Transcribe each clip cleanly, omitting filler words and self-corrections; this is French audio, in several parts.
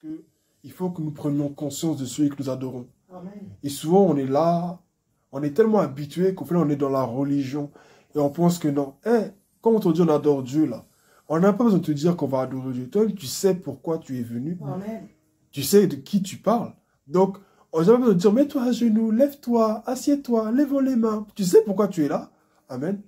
que il faut que nous prenions conscience de celui que nous adorons. Amen. Et souvent, on est là, on est tellement habitué qu'au final, on est dans la religion. Et on pense que non. Quand on te dit on adore Dieu, là, on n'a pas besoin de te dire qu'on va adorer Dieu. Toi, tu sais pourquoi tu es venu. Amen. Tu sais de qui tu parles. Donc, on n'a pas besoin de dire, mets-toi à genoux, lève-toi, assieds-toi, lève les mains. Tu sais pourquoi tu es là. Amen.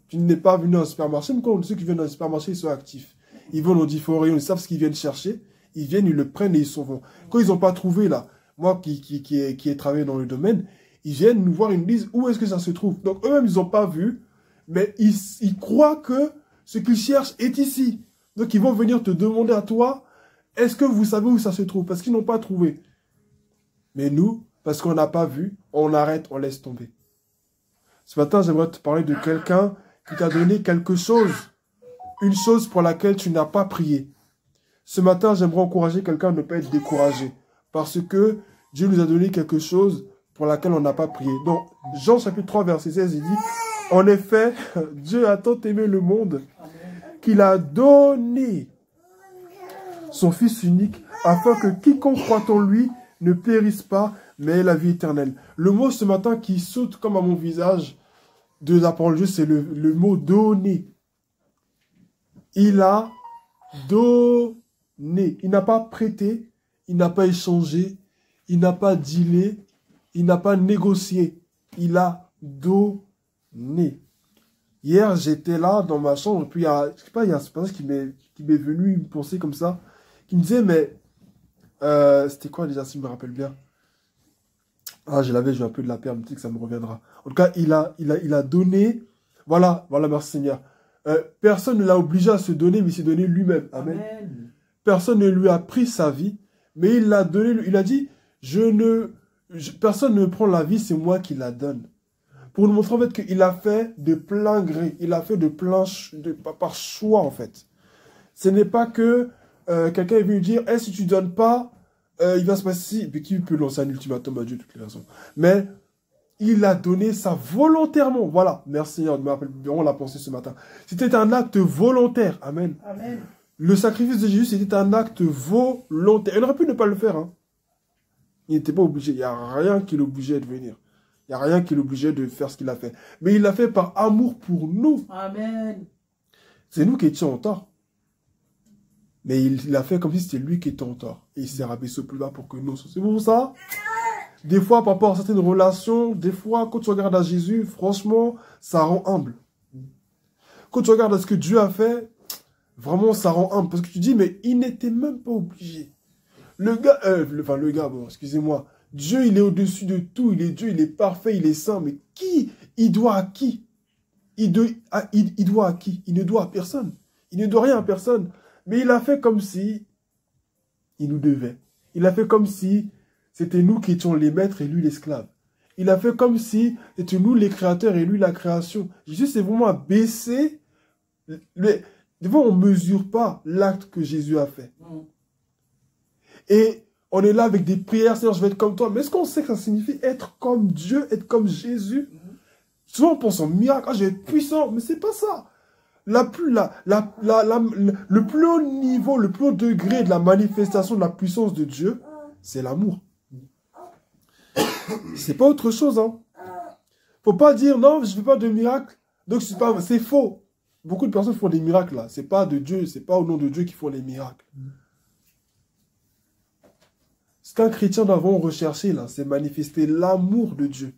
Tu n'es pas venu dans un supermarché, mais quand ceux qui viennent dans un supermarché, ils sont actifs. Ils vont dans différents rayons, ils savent ce qu'ils viennent chercher. Ils viennent, ils le prennent et ils s'en vont. Quand ils n'ont pas trouvé, là, moi qui ai travaillé dans le domaine, ils viennent nous voir, ils nous disent où est-ce que ça se trouve. Donc eux-mêmes, ils n'ont pas vu, mais ils croient que ce qu'ils cherchent est ici. Donc ils vont venir te demander à toi, est-ce que vous savez où ça se trouve? Parce qu'ils n'ont pas trouvé. Mais nous, parce qu'on n'a pas vu, on arrête, on laisse tomber. Ce matin, j'aimerais te parler de quelqu'un qui t'a donné quelque chose. Une chose pour laquelle tu n'as pas prié. Ce matin, j'aimerais encourager quelqu'un à ne pas être découragé. Parce que Dieu nous a donné quelque chose pour laquelle on n'a pas prié. Donc, Jean chapitre 3, verset 16, il dit, « En effet, Dieu a tant aimé le monde qu'il a donné son Fils unique afin que quiconque croit en lui ne périsse pas, mais ait la vie éternelle. » Le mot ce matin qui saute comme à mon visage de la parole de Dieu, c'est le mot « donner ». Il a donné. Il n'a pas prêté, il n'a pas échangé, il n'a pas dealé, il n'a pas négocié. Il a donné. Hier, j'étais là dans ma chambre, et puis je sais pas, il y a ce personnage qui m'est venu une pensée comme ça, qui me disait, mais c'était quoi déjà, si je me rappelle bien? Ah, je l'avais, j'ai un peu de la paix, elle me dit que ça me reviendra. En tout cas, il a donné. Voilà, merci Seigneur. Personne ne l'a obligé à se donner, mais il s'est donné lui-même. Amen. Amen. Personne ne lui a pris sa vie, mais il l'a donné. Il a dit, personne ne prend la vie, c'est moi qui la donne. Pour nous montrer en fait qu'il a fait de plein gré, il a fait par choix en fait. Ce n'est pas que quelqu'un est venu dire, si tu ne donnes pas, il va se passer, et puis qui peut lancer un ultimatum à Dieu de toutes les façons. Mais il a donné ça volontairement. Voilà, merci Seigneur de me rappeler vraiment la pensée ce matin. C'était un acte volontaire. Amen. Amen. Le sacrifice de Jésus, c'était un acte volontaire. Il aurait pu ne pas le faire. Hein. Il n'était pas obligé. Il n'y a rien qui l'obligeait de venir. Il n'y a rien qui l'obligeait de faire ce qu'il a fait. Mais il l'a fait par amour pour nous. Amen. C'est nous qui étions en tort. Mais il l'a fait comme si c'était lui qui était en tort. Et il s'est rabaissé au plus bas pour que nous... C'est pour ça. Des fois, par rapport à certaines relations, des fois, quand tu regardes à Jésus, franchement, ça rend humble. Quand tu regardes à ce que Dieu a fait, vraiment, ça rend humble. Parce que tu dis, mais il n'était même pas obligé. Le gars, bon, excusez-moi. Dieu, il est au-dessus de tout. Il est Dieu, il est parfait, il est saint. Mais qui? Il doit à qui? Il doit à qui? Il ne doit à personne. Il ne doit rien à personne. Mais il a fait comme si il nous devait. Il a fait comme si c'était nous qui étions les maîtres et lui l'esclave. Il a fait comme si c'était nous les créateurs et lui la création. Jésus s'est vraiment abaissé. Des fois, on ne mesure pas l'acte que Jésus a fait. Et on est là avec des prières, Seigneur, je vais être comme toi. Mais est-ce qu'on sait que ça signifie être comme Dieu, être comme Jésus? Souvent, on pense en miracle, je vais être puissant, mais c'est pas ça. Le plus haut niveau, le plus haut degré de la manifestation de la puissance de Dieu, c'est l'amour. C'est pas autre chose, hein. Faut pas dire, non, je ne fais pas de miracle, donc c'est faux. Beaucoup de personnes font des miracles, là. C'est pas de Dieu, c'est pas au nom de Dieu qu'ils font les miracles. Ce qu'un chrétien doit rechercher, là, c'est manifester l'amour de Dieu.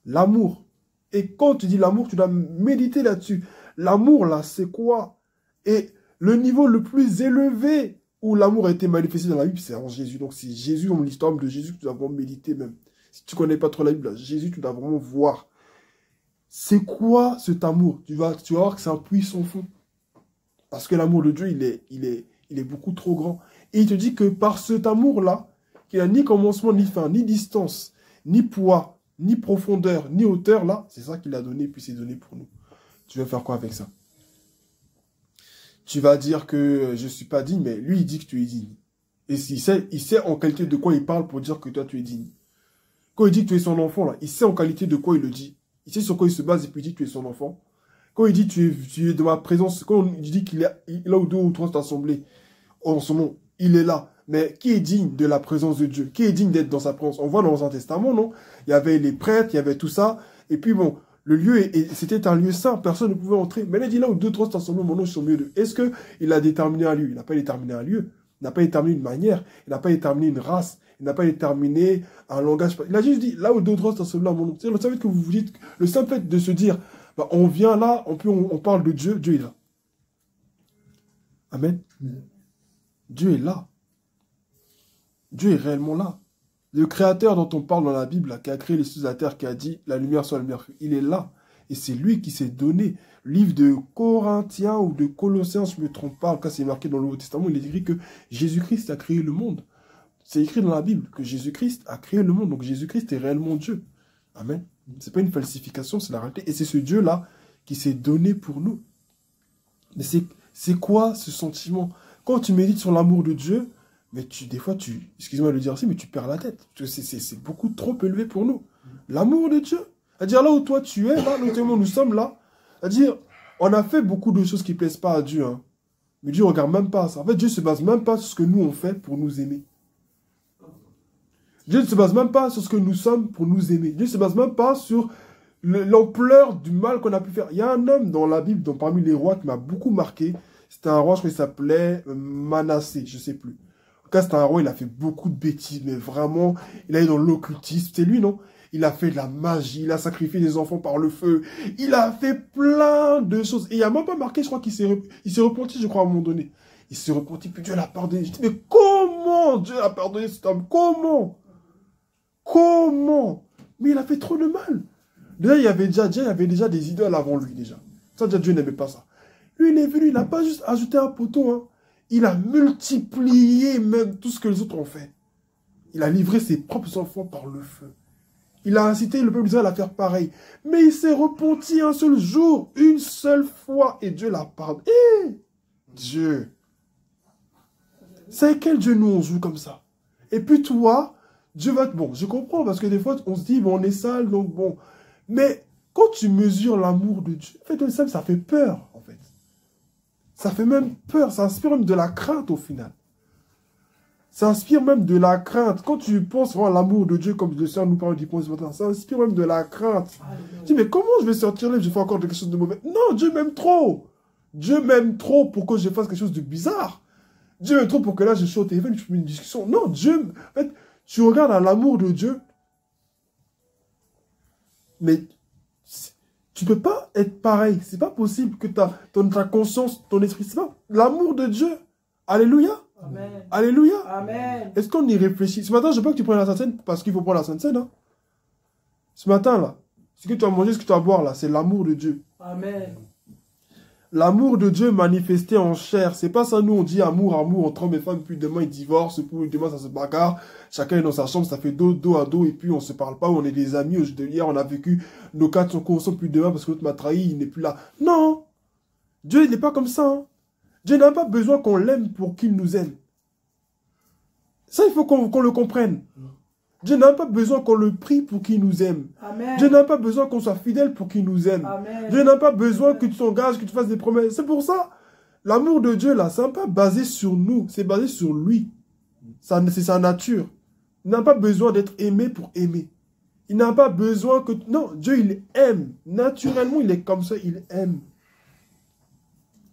L'amour. Et quand tu dis l'amour, tu dois méditer là-dessus. L'amour, là, c'est quoi? Et le niveau le plus élevé où l'amour a été manifesté dans la Bible, c'est en Jésus. Donc, c'est Jésus, l'histoire de Jésus que tu dois vraiment méditer même. Si tu ne connais pas trop la Bible, là, Jésus, tu dois vraiment voir. C'est quoi cet amour? Tu vas voir que c'est un puits sans fond. Parce que l'amour de Dieu, il est beaucoup trop grand. Et il te dit que par cet amour-là, qu'il n'a ni commencement, ni fin, ni distance, ni poids, ni profondeur, ni hauteur, là, c'est ça qu'il a donné, puis c'est donné pour nous. Tu vas faire quoi avec ça? Tu vas dire que je ne suis pas digne, mais lui, il dit que tu es digne. Et il sait en qualité de quoi il parle pour dire que toi, tu es digne. Quand il dit que tu es son enfant, là, il sait en qualité de quoi il le dit. Il sait sur quoi il se base et puis il dit que tu es son enfant. Quand il dit tu es de ma présence, quand il dit qu'il est là où deux ou trois sont assemblés en son nom, il est là. Mais qui est digne de la présence de Dieu? Qui est digne d'être dans sa présence? On voit dans l'Ancien Testament, non? Il y avait les prêtres, il y avait tout ça. Et puis bon, le lieu, c'était un lieu saint, personne ne pouvait entrer. Mais là, il dit là où deux, trois sont ensemble, mon nom sur le milieu d'eux. Est-ce qu'il a déterminé un lieu? Il n'a pas déterminé un lieu. Il n'a pas déterminé une manière. Il n'a pas déterminé une race. Il n'a pas déterminé un langage. Il a juste dit là où deux, trois sont ensemble, mon nom. C'est le simple fait que vous vous dites, le simple fait de se dire, bah, on vient là, on parle de Dieu, Dieu est là. Amen. Dieu est là. Dieu est réellement là. Le créateur dont on parle dans la Bible, là, qui a créé les cieux et la terre, qui a dit la lumière soit lumière, il est là. Et c'est lui qui s'est donné. Livre de Corinthiens ou de Colossiens, je ne me trompe pas, en tout cas c'est marqué dans le Nouveau Testament, il est écrit que Jésus-Christ a créé le monde. C'est écrit dans la Bible que Jésus-Christ a créé le monde. Donc Jésus-Christ est réellement Dieu. Amen. Ce n'est pas une falsification, c'est la réalité. Et c'est ce Dieu-là qui s'est donné pour nous. Mais c'est quoi ce sentiment? Quand tu médites sur l'amour de Dieu, mais des fois, excuse-moi de le dire ainsi, mais tu perds la tête. C'est beaucoup trop élevé pour nous. L'amour de Dieu. C'est-à-dire là où toi tu es, là, notamment nous sommes là. C'est-à-dire, on a fait beaucoup de choses qui ne plaisent pas à Dieu. Hein. Mais Dieu ne regarde même pas ça. En fait, Dieu ne se base même pas sur ce que nous on fait pour nous aimer. Dieu ne se base même pas sur ce que nous sommes pour nous aimer. Dieu ne se base même pas sur l'ampleur du mal qu'on a pu faire. Il y a un homme dans la Bible, parmi les rois, qui m'a beaucoup marqué. C'était un roi, je crois qu'il s'appelait Manassé, je ne sais plus. En tout cas, c'était un roi, il a fait beaucoup de bêtises, mais vraiment, il a été dans l'occultisme. C'est lui, non? Il a fait de la magie, il a sacrifié des enfants par le feu. Il a fait plein de choses. Et il n'a même pas marqué, je crois qu'il s'est repenti, je crois, à un moment donné. Il s'est repenti, puis Dieu l'a pardonné. Je dis, mais comment Dieu a pardonné cet homme? Comment? Comment? Mais il a fait trop de mal. Déjà, il y avait déjà des idoles avant lui, déjà. Ça, déjà, Dieu n'aimait pas ça. Lui, il est venu, il n'a pas juste ajouté un poteau, hein. Il a multiplié même tout ce que les autres ont fait. Il a livré ses propres enfants par le feu. Il a incité le peuple d'Israël à faire pareil. Mais il s'est repenti un seul jour, une seule fois, et Dieu l'a pardonné. Dieu. C'est quel Dieu nous on joue comme ça? Et puis toi, Dieu va te... Bon, je comprends, parce que des fois, on se dit, bon, on est sale, donc bon. Mais quand tu mesures l'amour de Dieu, en fait, ça fait peur, en fait. Ça fait même peur, ça inspire même de la crainte au final. Ça inspire même de la crainte. Quand tu penses vraiment à l'amour de Dieu, comme le Seigneur nous parle du point ce matin, ça inspire même de la crainte. Tu dis, mais comment je vais sortir là, je fais encore quelque chose de mauvais? Non, Dieu m'aime trop. Dieu m'aime trop pour que je fasse quelque chose de bizarre. Dieu m'aime trop pour que là, je sois au téléphone, je fais une discussion. Non, Dieu, en fait, tu regardes à l'amour de Dieu, mais tu ne peux pas être pareil. C'est pas possible que ta conscience, ton esprit, c'est pas l'amour de Dieu. Alléluia. Amen. Alléluia. Amen. Est-ce qu'on y réfléchit? Ce matin, je veux pas que tu prennes la Sainte Seine parce qu'il faut prendre la Sainte Seine. Hein? Ce matin, là, ce que tu as mangé, ce que tu vas boire, là, c'est l'amour de Dieu. Amen. L'amour de Dieu manifesté en chair. C'est pas ça, nous, on dit amour, amour, entre hommes et femmes, puis demain, ils divorcent, puis demain, ça se bagarre. Chacun est dans sa chambre, ça fait dos à dos, et puis on se parle pas, on est des amis. Hier, on a vécu nos 4 sont ensemble, puis demain, parce que l'autre m'a trahi, il n'est plus là. Non! Dieu, il n'est pas comme ça. Hein? Dieu n'a pas besoin qu'on l'aime pour qu'il nous aime. Ça, il faut qu'on le comprenne. Dieu n'a pas besoin qu'on le prie pour qu'il nous aime. Amen. Dieu n'a pas besoin qu'on soit fidèle pour qu'il nous aime. Amen. Dieu n'a pas besoin que tu t'engages, que tu fasses des promesses. C'est pour ça, l'amour de Dieu, là, c'est pas basé sur nous, c'est basé sur lui. C'est sa nature. Il n'a pas besoin d'être aimé pour aimer. Il n'a pas besoin que... Non, Dieu, il aime. Naturellement, il est comme ça, il aime.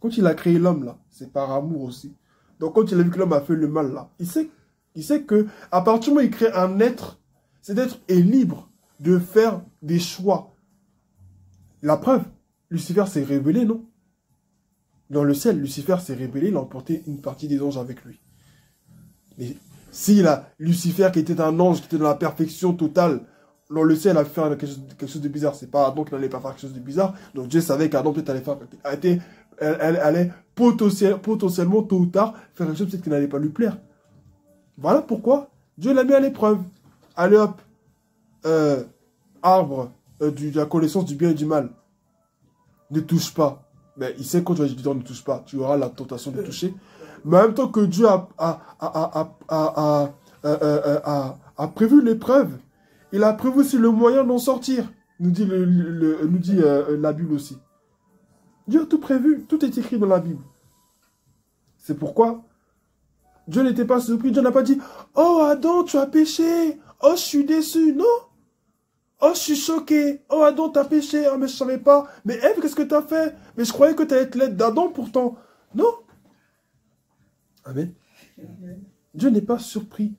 Quand il a créé l'homme, là, c'est par amour aussi. Donc, quand il a vu que l'homme a fait le mal, là, il sait que à partir du moment où il crée un être, cet être est libre de faire des choix. La preuve, Lucifer s'est révélé, non? Dans le ciel, Lucifer s'est révélé, il a emporté une partie des anges avec lui. Mais si Lucifer, qui était un ange, qui était dans la perfection totale, dans le ciel, a fait quelque chose de bizarre, c'est pas Adam qui n'allait pas faire quelque chose de bizarre, donc Dieu savait qu'Adam peut-être allait potentiellement, tôt ou tard, faire quelque chose peut-être qui n'allait pas lui plaire. Voilà pourquoi Dieu l'a mis à l'épreuve. Allez hop, arbre de la connaissance du bien et du mal. Ne touche pas. Mais il sait quand tu vas dire ne touche pas, tu auras la tentation de toucher. Mais en même temps que Dieu a prévu l'épreuve, il a prévu aussi le moyen d'en sortir. Nous dit la Bible aussi. Dieu a tout prévu, tout est écrit dans la Bible. C'est pourquoi Dieu n'était pas surpris. Dieu n'a pas dit, oh Adam, tu as péché. Oh, je suis déçu. Non. Oh, je suis choqué. Oh, Adam, tu as péché. Oh, mais je ne savais pas. Mais Ève, qu'est-ce que tu as fait? Mais je croyais que tu allais être l'aide d'Adam pourtant. Non. Amen. Dieu n'est pas surpris.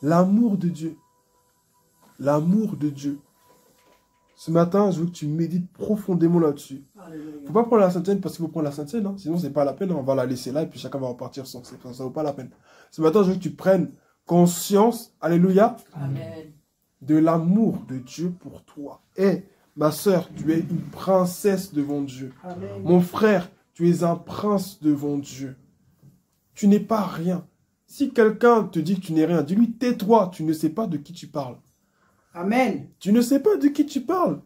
L'amour de Dieu. L'amour de Dieu. Ce matin, je veux que tu médites profondément là-dessus. Il ne faut pas prendre la Sainte Seine parce qu'il faut prendre la Sainte Seine. Hein. Sinon, ce n'est pas la peine. On va la laisser là et puis chacun va repartir sans. Ça ne vaut pas la peine. Ce matin, je veux que tu prennes conscience, alléluia, Amen, de l'amour de Dieu pour toi. Et ma soeur, tu es une princesse devant Dieu. Amen. Mon frère, tu es un prince devant Dieu. Tu n'es pas rien. Si quelqu'un te dit que tu n'es rien, dis-lui, tais-toi, tu ne sais pas de qui tu parles. Amen. Tu ne sais pas de qui tu parles.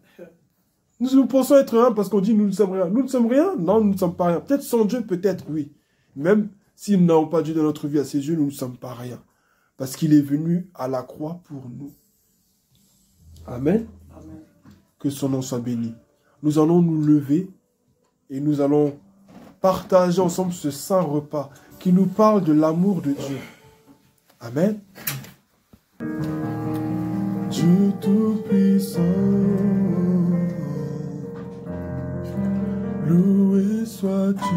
Nous pensons être rien parce qu'on dit nous ne sommes rien. Nous ne sommes rien? Non, nous ne sommes pas rien. Peut-être sans Dieu, peut-être, oui. Même si nous n'avons pas Dieu dans notre vie à ses yeux, nous ne sommes pas rien. Parce qu'il est venu à la croix pour nous. Amen. Amen. Que son nom soit béni. Nous allons nous lever et nous allons partager ensemble ce saint repas qui nous parle de l'amour de Dieu. Amen. Dieu Tout-Puissant, loué sois-tu.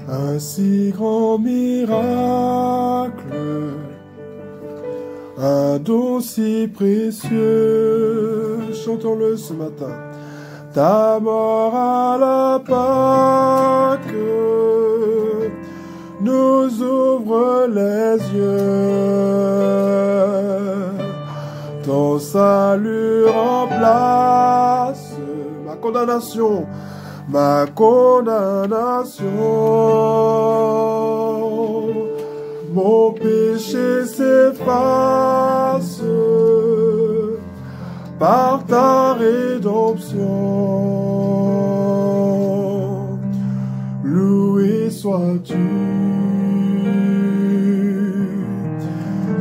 Un si grand miracle, un don si précieux, chantons-le ce matin. Ta mort à la Pâque nous ouvre les yeux. Ton salut remplace ma condamnation. Ma condamnation, mon péché s'efface par ta rédemption. Loué sois-tu,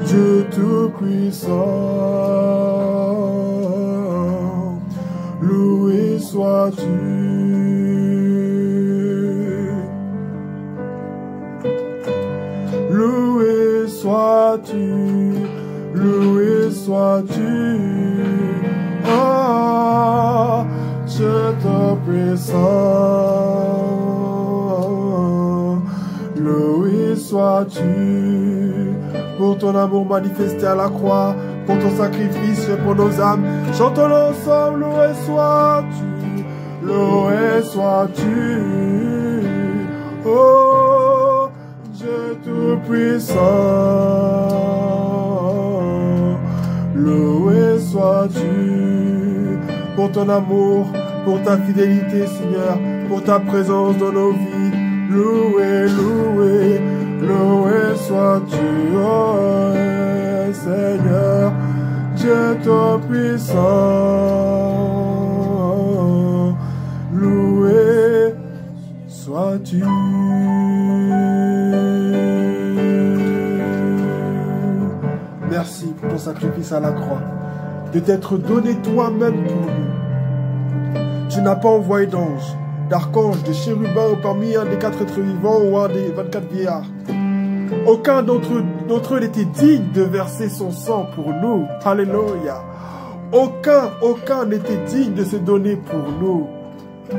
Dieu Tout-Puissant. Loué sois-tu. Loué sois-tu, loué sois-tu, oh, Dieu Tout-Puissant. Loué sois-tu, pour ton amour manifesté à la croix, pour ton sacrifice pour nos âmes. Chantons-le ensemble, loué sois-tu, loué sois-tu, oh, Dieu Tout-Puissant, loué sois-tu pour ton amour, pour ta fidélité, Seigneur, pour ta présence dans nos vies. Loué, loué, loué sois-tu, oh Seigneur, Dieu Tout-Puissant, loué sois-tu. Merci pour ton sacrifice à la croix, de t'être donné toi-même pour nous. Tu n'as pas envoyé d'ange, d'archange, de chérubin ou parmi un des 4 êtres vivants ou un des 24 vieillards. Aucun d'entre eux n'était digne de verser son sang pour nous. Alléluia. Aucun n'était digne de se donner pour nous.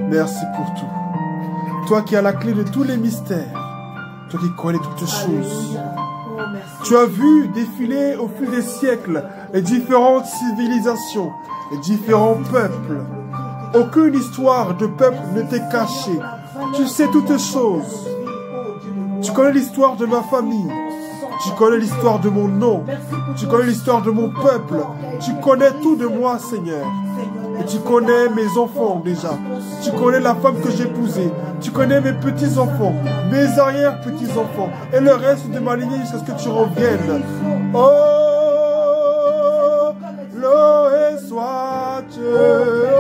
Merci pour tout. Toi qui as la clé de tous les mystères, toi qui connais toutes choses. Oh, tu as vu défiler au fil des siècles les différentes civilisations, les différents peuples. Aucune histoire de peuple ne t'est cachée. Tu sais toutes choses. Tu connais l'histoire de ma famille. Tu connais l'histoire de mon nom. Tu connais l'histoire de mon peuple. Tu connais tout de moi, Seigneur. Et tu connais mes enfants déjà. Tu connais la femme que j'ai épousée. Tu connais mes petits-enfants, mes arrière-petits-enfants et le reste de ma lignée jusqu'à ce que tu reviennes. Oh, loué sois-tu,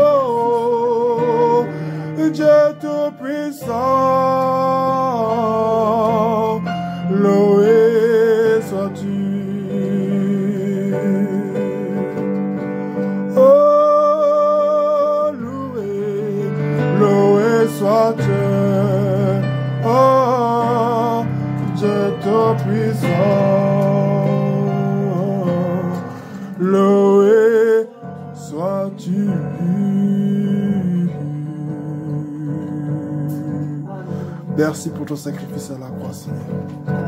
oh, Dieu Tout-Puissant. Loué sois-tu. Oh, sois-tu, oh, Dieu Tout-Puissant. Loué sois-tu. Merci pour ton sacrifice à la croix, Seigneur.